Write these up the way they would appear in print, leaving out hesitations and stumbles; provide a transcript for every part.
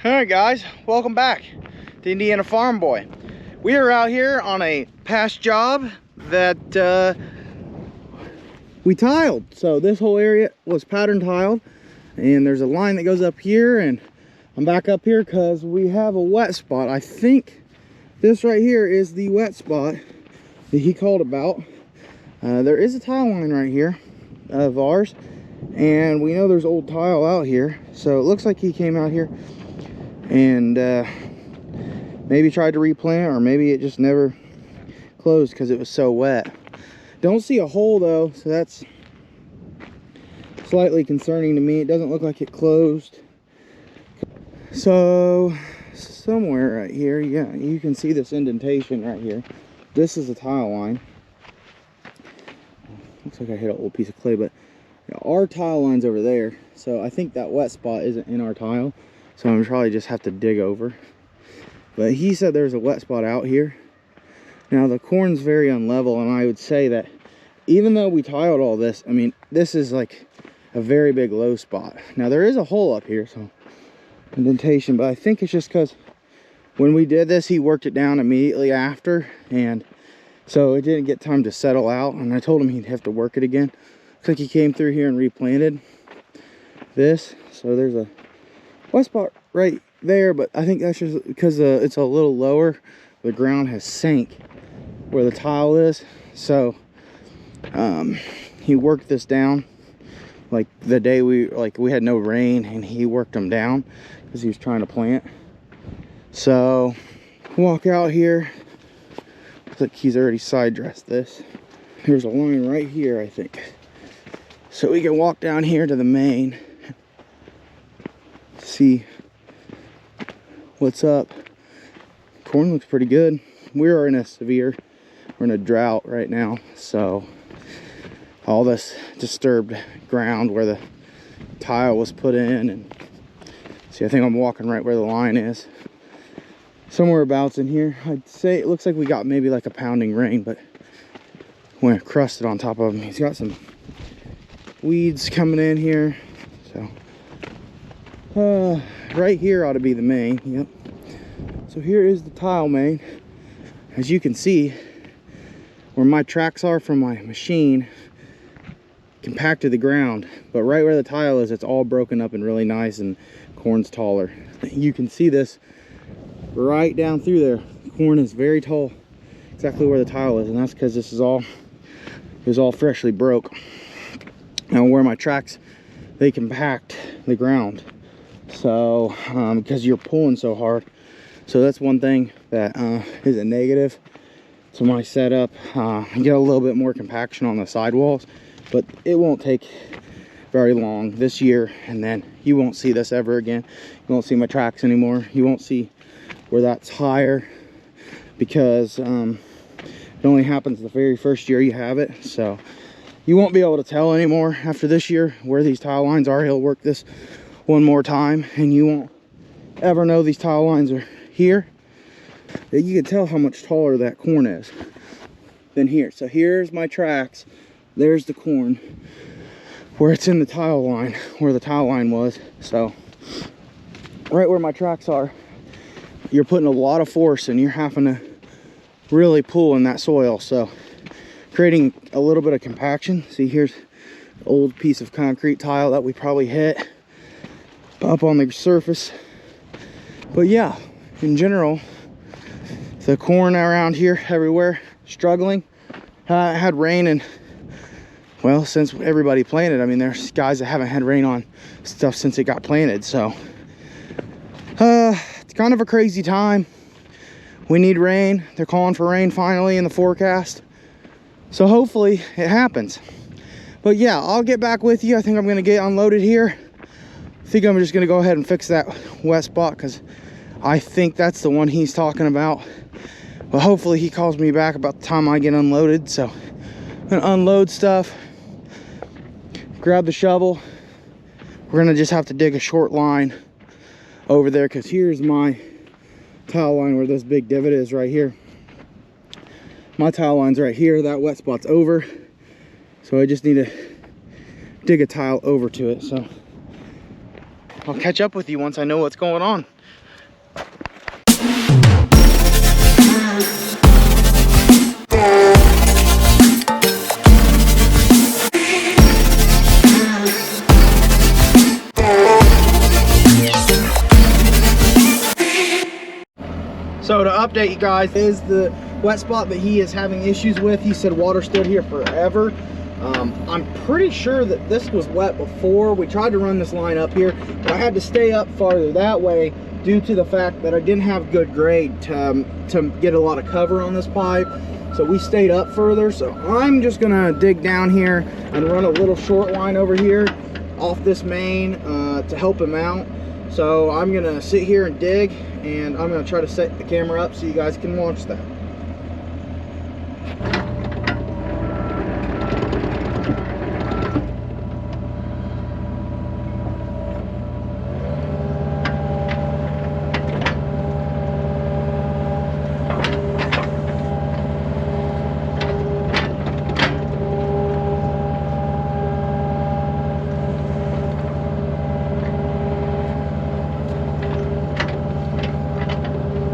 All right, guys, welcome back to Indiana Farm Boy. We are out here on a past job that we tiled. So this whole area was pattern tiled, and there's a line that goes up here, and I'm back up here because we have a wet spot. I think this right here is the wet spot that he called about. There is a tile line right here of ours, and we know there's old tile out here, so it looks like he came out here and maybe tried to replant, or maybe it just never closed because it was so wet. Don't see a hole though, so that's slightly concerning to me. It doesn't look like it closed. So somewhere right here, yeah, you can see this indentation right here. This is a tile line. Looks like I hit an old piece of clay, but our tile line's over there, so I think that wet spot isn't in our tile, so I'm probably just have to dig over. But he said there's a wet spot out here. Now the corn's very unlevel, and I would say that even though we tiled all this, I mean, this is like a very big low spot. Now there is a hole up here, so indentation, but I think it's just because when we did this, he worked it down immediately after, and so it didn't get time to settle out, and I told him he'd have to work it again. Looks like he came through here and replanted this, so there's a wet spot right there, but I think that's just because it's a little lower. The ground has sank where the tile is, so he worked this down like the day we had no rain, and he worked them down because he was trying to plant. So walk out here, looks like he's already side dressed this. Here's a line right here, I think, so we can walk down here to the main, see what's up. Corn looks pretty good. We're in a drought right now, so all this disturbed ground where the tile was put in, and see, I think I'm walking right where the line is, somewhere abouts in here. I'd say it looks like we got maybe like a pounding rain, but went crusted on top of him. He's got some weeds coming in here, so right here ought to be the main. Yep. So here is the tile main. As you can see, where my tracks are from my machine compacted the ground, but right where the tile is, it's all broken up and really nice, and corn's taller. You can see this right down through there. Corn is very tall, exactly where the tile is, and that's because this is all, it was all freshly broke. Now where my tracks, they compact the ground, so because you're pulling so hard. So that's one thing that is a negative to my setup. I get a little bit more compaction on the sidewalls, but it won't take very long this year, and then you won't see this ever again. You won't see my tracks anymore. You won't see where that's higher, because it only happens the very first year you have it. So you won't be able to tell anymore after this year where these tile lines are. He'll work this one more time, and you won't ever know these tile lines are here. You can tell how much taller that corn is than here. So here's my tracks, there's the corn where it's in the tile line, where the tile line was. So right where my tracks are, you're putting a lot of force, and you're having to really pull in that soil, so creating a little bit of compaction. See, here's an old piece of concrete tile that we probably hit up on the surface. But yeah, in general, the corn around here everywhere struggling. Had rain, and well, since everybody planted, I mean, there's guys that haven't had rain on stuff since it got planted, so it's kind of a crazy time. We need rain. They're calling for rain finally in the forecast, so hopefully it happens. But yeah, I'll get back with you. I think I'm gonna get unloaded here. I think I'm just gonna go ahead and fix that wet spot, because I think that's the one he's talking about. But hopefully he calls me back about the time I get unloaded. So I'm gonna unload stuff, grab the shovel. We're gonna just have to dig a short line over there, because here's my tile line where this big divot is right here. My tile line's right here. That wet spot's over, so I just need to dig a tile over to it. So I'll catch up with you once I know what's going on. So to update you guys, is the wet spot that he is having issues with. He said water stood here forever. I'm pretty sure that this was wet before. We tried to run this line up here, but I had to stay up farther that way due to the fact that I didn't have good grade to get a lot of cover on this pipe. So we stayed up further. So I'm just gonna dig down here and run a little short line over here off this main to help him out. So I'm gonna sit here and dig, and I'm gonna try to set the camera up so you guys can watch that.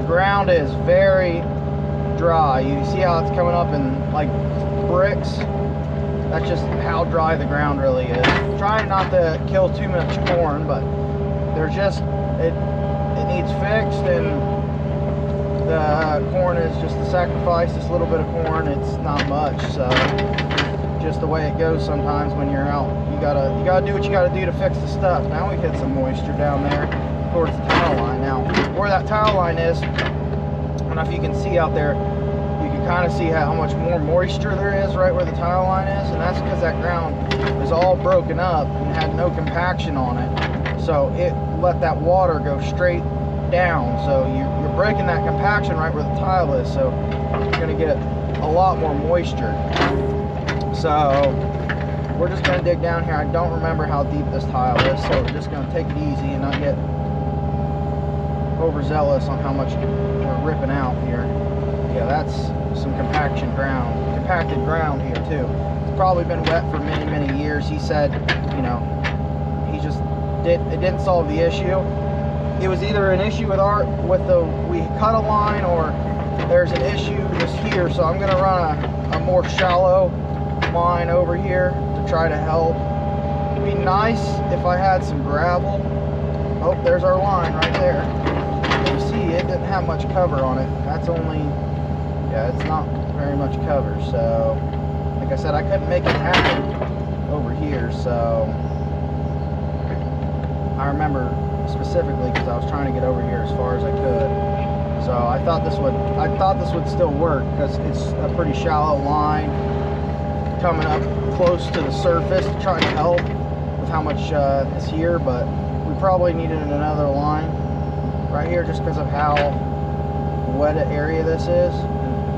Ground is very dry. You see how it's coming up in like bricks? That's just how dry the ground really is. Trying not to kill too much corn, but they're just, it needs fixed, and the corn is just the sacrifice. This little bit of corn, it's not much. So just the way it goes sometimes when you're out. You gotta do what you gotta do to fix the stuff. Now we've hit some moisture down there towards the tile line. Now where that tile line is, I don't know if you can see out there, you can kind of see how much more moisture there is right where the tile line is, and that's because that ground is all broken up and had no compaction on it, so it let that water go straight down. So you're breaking that compaction right where the tile is, so you're going to get a lot more moisture. So we're just going to dig down here. I don't remember how deep this tile is, so we're just going to take it easy and not get overzealous on how much we're ripping out here. Yeah, that's some compacted ground here too. It's probably been wet for many years. He said, you know, it didn't solve the issue. It was either an issue with we cut a line, or there's an issue just here. So I'm gonna run a more shallow line over here to try to help. It'd be nice if I had some gravel. Oh, there's our line right there. You see, it didn't have much cover on it. That's only, yeah, it's not very much cover. So, like I said, I couldn't make it happen over here. So, I remember specifically because I was trying to get over here as far as I could. So I thought this would still work because it's a pretty shallow line coming up close to the surface to try to help with how much is here. But we probably needed another line right here just because of how wet an area this is,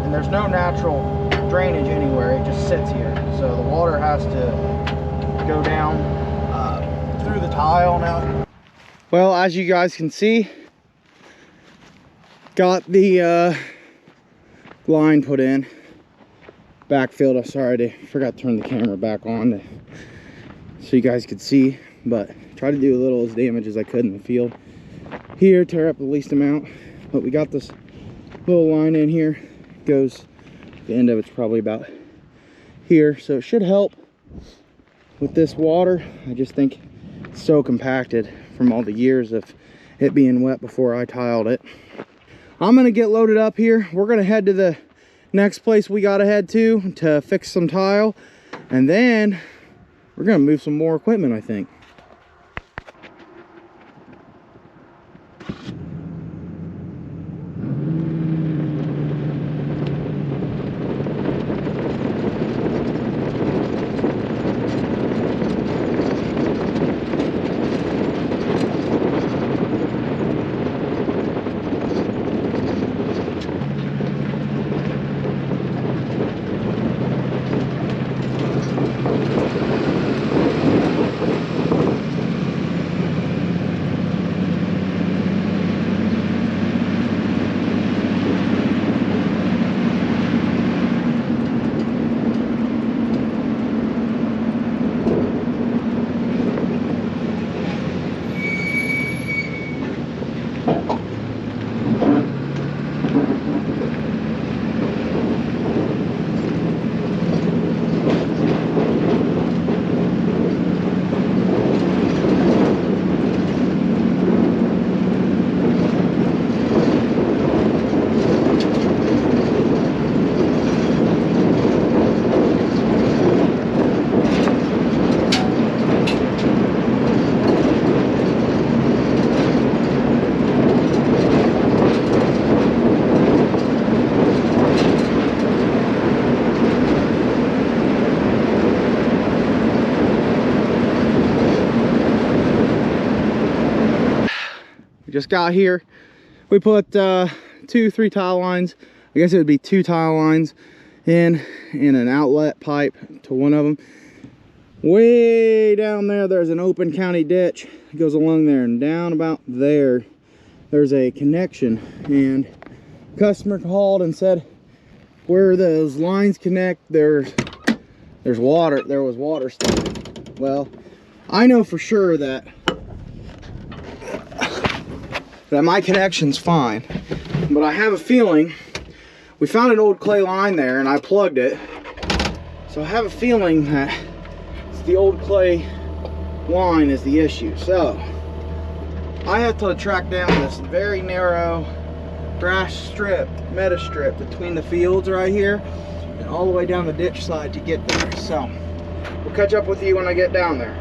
and there's no natural drainage anywhere. It just sits here, so the water has to go down through the tile now. Well, as you guys can see, got the line put in, backfilled. I'm sorry, I forgot to turn the camera back on so you guys could see, but try to do a little as damage as I could in the field here, tear up the least amount. But we got this little line in here, goes, the end of it's probably about here, so it should help with this water. I just think it's so compacted from all the years of it being wet before I tiled it. I'm gonna get loaded up here. We're gonna head to the next place we gotta head to fix some tile, and then we're gonna move some more equipment, I think. just got here. We put 2-3 tile lines, I guess it would be 2 tile lines in an outlet pipe to one of them. Way down there, there's an open county ditch. It goes along there, and down about there, there's a connection. And customer called and said where those lines connect, there's water. There was water standing. Well, I know for sure that my connection's fine, but I have a feeling we found an old clay line there, and I plugged it. So I have a feeling that the old clay line is the issue. So I have to track down this very narrow grass strip, meta strip between the fields right here and all the way down the ditch side to get there. So we'll catch up with you when I get down there.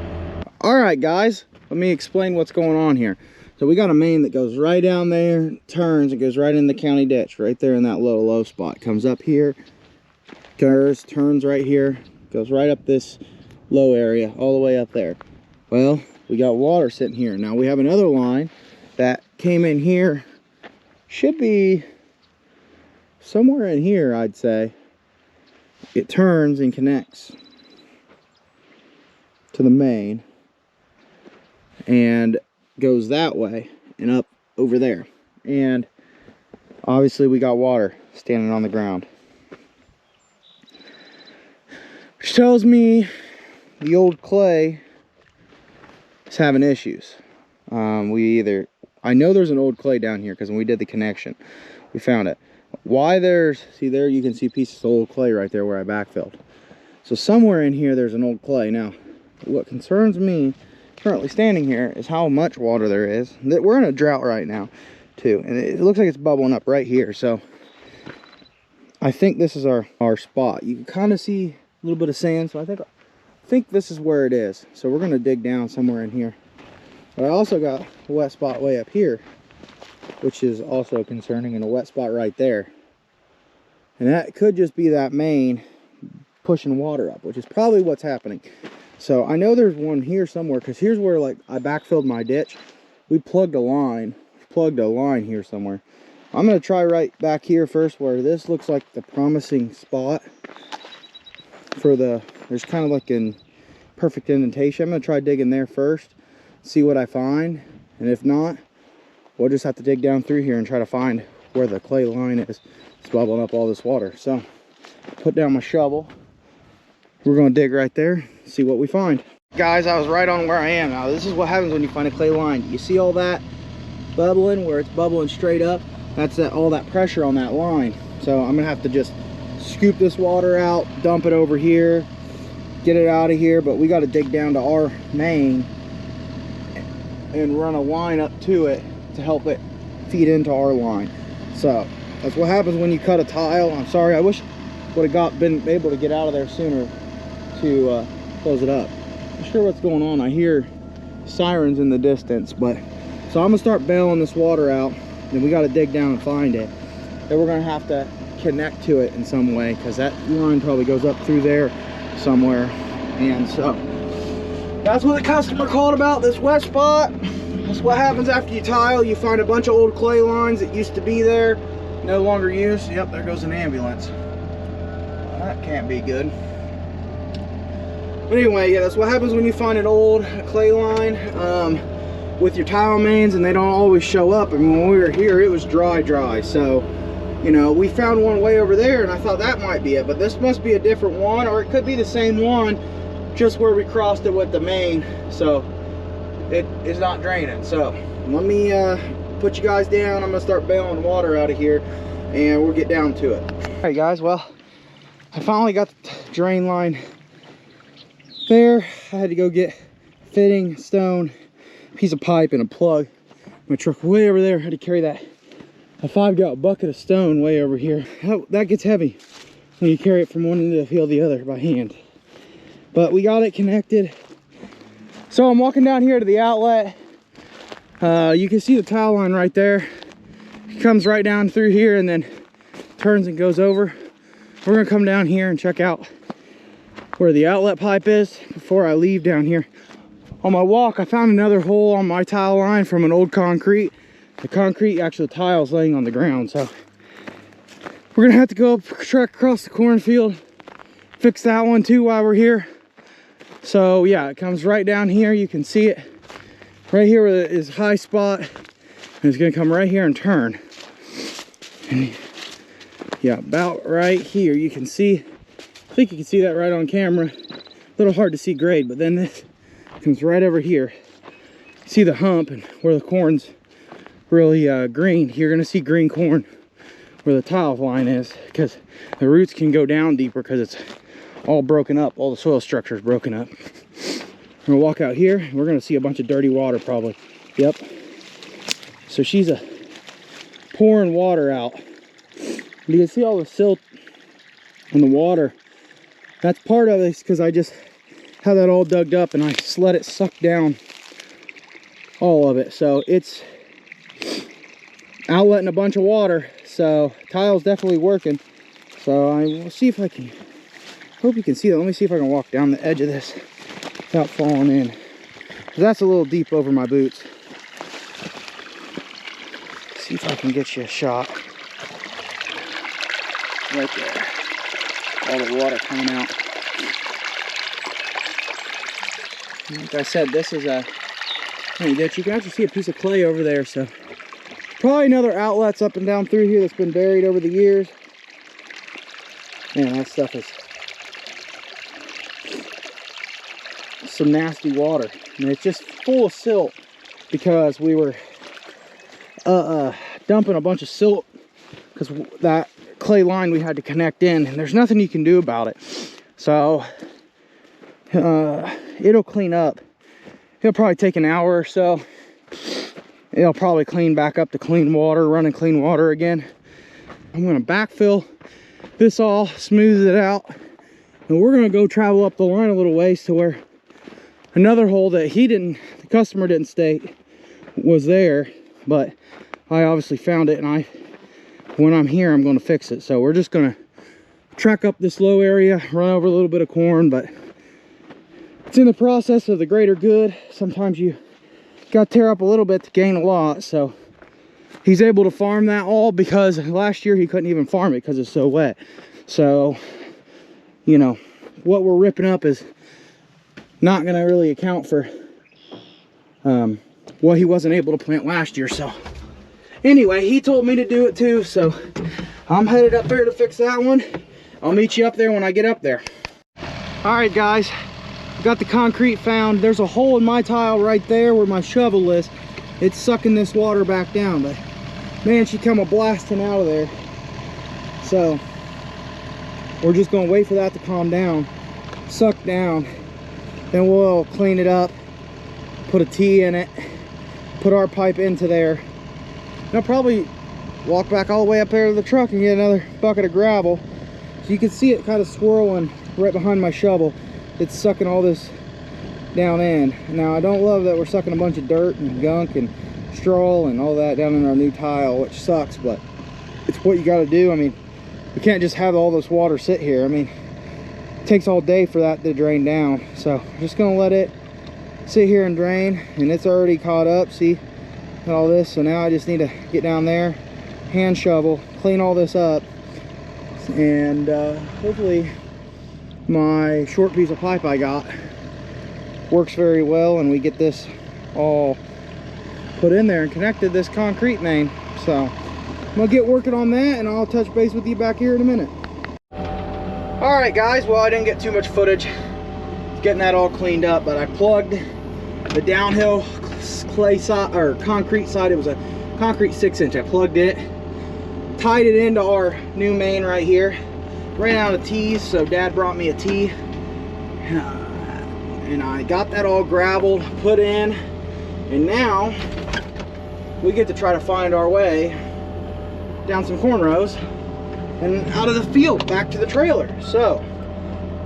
All right, guys, let me explain what's going on here. So we got a main that goes right down there, turns, and goes right in the county ditch, right there in that little low spot. Comes up here, turns right here, goes right up this low area all the way up there. Well, we got water sitting here. Now we have another line that came in here, should be somewhere in here, I'd say. It turns and connects to the main and goes that way and up over there. And obviously we got water standing on the ground, which tells me the old clay is having issues. I know there's an old clay down here because when we did the connection, we found it. Why see there you can see pieces of old clay right there where I backfilled. So somewhere in here there's an old clay. Now, what concerns me currently standing here is how much water there is. We're in a drought right now too, and it looks like it's bubbling up right here. So I think this is our spot. You can kind of see a little bit of sand, so I think this is where it is. So we're going to dig down somewhere in here. But I also got a wet spot way up here, which is also concerning, and a wet spot right there. And that could just be that main pushing water up, which is probably what's happening. So I know there's one here somewhere, because here's where, like, I backfilled my ditch. We plugged a line here somewhere. I'm going to try right back here first, where this looks like the promising spot for there's kind of like an perfect indentation. I'm going to try digging there first, see what I find, and if not, we'll just have to dig down through here and try to find where the clay line is. It's bubbling up all this water. So put down my shovel. We're going to dig right there, see what we find. Guys, I was right on where I am. Now this is what happens when you find a clay line. You see all that bubbling, where it's bubbling straight up? That's all that pressure on that line. So I'm gonna have to just scoop this water out, dump it over here, get it out of here. But we got to dig down to our main and run a line up to it to help it feed into our line. So that's what happens when you cut a tile. I'm sorry, I wish would have been able to get out of there sooner to close it up. Not sure what's going on. I hear sirens in the distance, but so I'm gonna start bailing this water out, and we got to dig down and find it. Then we're gonna have to connect to it in some way, because that line probably goes up through there somewhere. And so that's what the customer called about, this wet spot. That's what happens after you tile. You find a bunch of old clay lines that used to be there, no longer used. Yep, there goes an ambulance. That can't be good. But anyway, yeah, that's what happens when you find an old clay line with your tile mains, and they don't always show up. I mean, when we were here, it was dry. So, you know, we found one way over there, and I thought that might be it. But this must be a different one, or it could be the same one, just where we crossed it with the main. So it is not draining. So let me put you guys down. I'm gonna start bailing water out of here, and we'll get down to it. All right, guys. Well, I finally got the drain line there. I had to go get fitting, stone, piece of pipe, and a plug. My truck way over there. I had to carry a 5-gallon bucket of stone way over here. That gets heavy when you carry it from one end of the field to the other by hand. But we got it connected. So I'm walking down here to the outlet. You can see the tile line right there. It comes right down through here and then turns and goes over. We're gonna come down here and check out where the outlet pipe is before I leave down here. On my walk, I found another hole on my tile line from an old concrete the concrete, actually the tile's laying on the ground. So we're gonna have to go up, trek across the cornfield, fix that one too while we're here. So yeah, it comes right down here. You can see it right here where is high spot, and it's gonna come right here and turn. And yeah, about right here you can see, I think you can see that right on camera. A little hard to see grade, but then this comes right over here. You see the hump and where the corn's really green. You're gonna see green corn where the tile line is, because the roots can go down deeper because it's all broken up. All the soil structure is broken up. I'm gonna walk out here. We're gonna see a bunch of dirty water probably. Yep. So she's pouring water out. You can see all the silt in the water. That's part of this because I just had that all dug up and I just let it suck down all of it. So it's outletting a bunch of water. So tile's definitely working. So I will see if I can, hope you can see that. Let me see if I can walk down the edge of this without falling in, because that's a little deep over my boots. See if I can get you a shot. Right there. All the water coming out. Like I said, this is a ditch. You can actually see a piece of clay over there, so probably another outlets up and down through here that's been buried over the years. Man, that stuff is some nasty water. And it's just full of silt because we were dumping a bunch of silt because that clay line we had to connect in, and there's nothing you can do about it. So it'll clean up. It'll probably take an hour or so. It'll probably clean back up to clean water, running clean water again. I'm gonna backfill this all, smooth it out, and we're gonna go travel up the line a little ways to where another hole that the customer didn't state was there, but I obviously found it, and when I'm here, I'm gonna fix it. So we're just gonna track up this low area, run over a little bit of corn, but it's in the process of the greater good. Sometimes you got to tear up a little bit to gain a lot. So he's able to farm that all because last year he couldn't even farm it because it's so wet. So, you know, what we're ripping up is not going to really account for what he wasn't able to plant last year. So anyway, he told me to do it too, so I'm headed up there to fix that one. I'll meet you up there when I get up there. All right, guys, got the concrete found. There's a hole in my tile right there where my shovel is. It's sucking this water back down, but man, she come a blasting out of there. So we're just gonna wait for that to calm down, suck down, then we'll clean it up, put a T in it, put our pipe into there, and I'll probably walk back all the way up there to the truck and get another bucket of gravel. So you can see it kind of swirling right behind my shovel. It's sucking all this down in. Now I don't love that we're sucking a bunch of dirt and gunk and straw and all that down in our new tile, which sucks, but it's what you got to do. I mean, you can't just have all this water sit here. I mean, it takes all day for that to drain down. So I'm just gonna let it sit here and drain, and it's already caught up. See all this? So now I just need to get down there, hand shovel, clean all this up, and hopefully my short piece of pipe I got works very well, and we get this all put in there and connected this concrete main. So I'm gonna get working on that, and I'll touch base with you back here in a minute. All right, guys, well, I didn't get too much footage getting that all cleaned up, but I plugged the downhill clay side or concrete side. It was a concrete 6-inch. I plugged it, tied it into our new main right here. Ran out of tees, so Dad brought me a tee, and I got that all gravelled, put in, and now we get to try to find our way down some corn rows and out of the field back to the trailer. So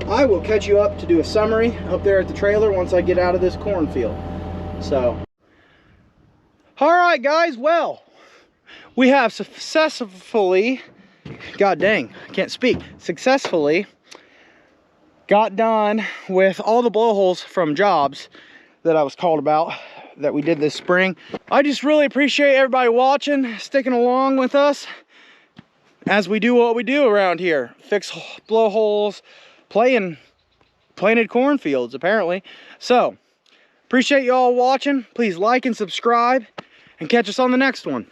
I will catch you up to do a summary up there at the trailer once I get out of this cornfield. So all right, guys, well, we have successfully, god dang, I can't speak, successfully got done with all the blowholes from jobs that I was called about. that we did this spring. I just really appreciate everybody watching, sticking along with us as we do what we do around here. Fix blowholes, planted cornfields apparently. So, appreciate you all watching. Please like and subscribe and catch us on the next one.